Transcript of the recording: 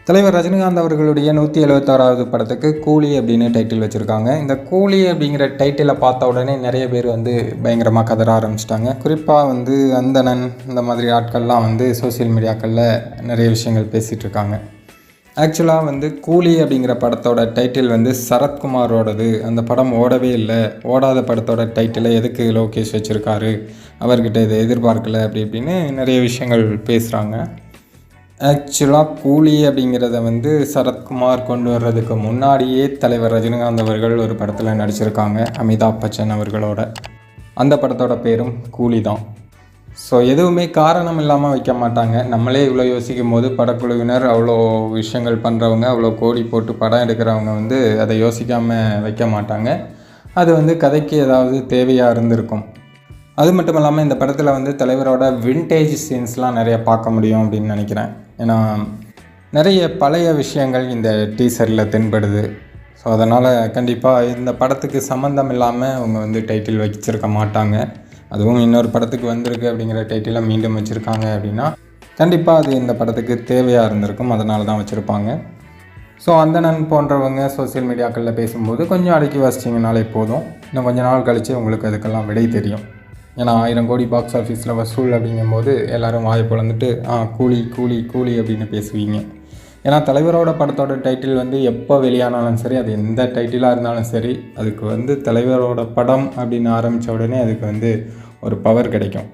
தலைவர் ரஜினிகாந்த் அவர்களுடைய 176வது படத்துக்கு கூலி அப்படின்னு டைட்டில் வச்சுருக்காங்க. இந்த கூலி அப்படிங்கிற டைட்டிலை பார்த்த உடனே நிறைய பேர் பயங்கரமாக கதற ஆரம்பிச்சிட்டாங்க. குறிப்பாக அந்தணன் இந்த மாதிரி ஆட்கள்லாம் சோசியல் மீடியாக்களில் நிறைய விஷயங்கள் பேசிகிட்டு இருக்காங்க. ஆக்சுவலாக கூலி அப்படிங்கிற படத்தோட டைட்டில் சரத்குமாரோடது. அந்த படம் ஓடவே இல்லை. ஓடாத படத்தோட டைட்டிலை எதுக்கு லோகேஷ் வச்சுருக்காரு, அவர்கிட்ட இதை எதிர்பார்க்கல அப்படி இப்படின்னு நிறைய விஷயங்கள் பேசுகிறாங்க. ஆக்சுவலாக கூலி அப்படிங்கிறத சரத்குமார் கொண்டு வர்றதுக்கு முன்னாடியே தலைவர் ரஜினிகாந்த் அவர்கள் ஒரு படத்தில் நடிச்சிருக்காங்க, அமிதாப் பச்சன் அவர்களோட. அந்த படத்தோட பேரும் கூலி தான். ஸோ எதுவுமே காரணம் இல்லாமல் வைக்க மாட்டாங்க. நம்மளே இவ்வளோ யோசிக்கும் போது படக்குழுவினர் அவ்வளோ விஷயங்கள் பண்ணுறவங்க, அவ்வளோ கோடி போட்டு படம் எடுக்கிறவங்க அதை யோசிக்காமல் வைக்க மாட்டாங்க. அது கதைக்கு ஏதாவது தேவையாக இருந்திருக்கும். அது மட்டும் இல்லாமல் இந்த படத்தில் தலைவரோட வின்டேஜ் சீன்ஸ்லாம் நிறைய பார்க்க முடியும் அப்படின்னு நினைக்கிறேன். ஏன்னா நிறைய பழைய விஷயங்கள் இந்த டீசரில் தென்படுது. ஸோ அதனால் கண்டிப்பாக இந்த படத்துக்கு சம்மந்தம் இல்லாமல் அவங்க டைட்டில் வச்சிருக்க மாட்டாங்க. அதுவும் இன்னொரு படத்துக்கு வந்திருக்கு அப்படிங்கிற டைட்டிலை மீண்டும் வச்சுருக்காங்க அப்படின்னா கண்டிப்பாக அது இந்த படத்துக்கு தேவையாக இருந்திருக்கும். அதனால தான் வச்சுருப்பாங்க. ஸோ அந்தணன் போன்றவங்க சோசியல் மீடியாக்களில் பேசும்போது கொஞ்சம் அடக்கி வச்சிட்டிங்கனாலே போதும். இன்னும் கொஞ்சம் நாள் கழித்து உங்களுக்கு அதுக்கெல்லாம் விடை தெரியும். ஏன்னா 1000 கோடி பாக்ஸ் ஆஃபீஸில் வசூல் அப்படிங்கும்போது எல்லோரும் வாயை பிளந்துட்டு கூலி கூலி கூலி அப்படின்னு பேசுவீங்க. ஏன்னா தலைவரோட படத்தோட டைட்டில் எப்போ வெளியானாலும் சரி, அது எந்த டைட்டிலாக இருந்தாலும் சரி, அதுக்கு தலைவரோட படம் அப்படின்னு ஆரம்பித்த உடனே அதுக்கு ஒரு பவர் கிடைக்கும்.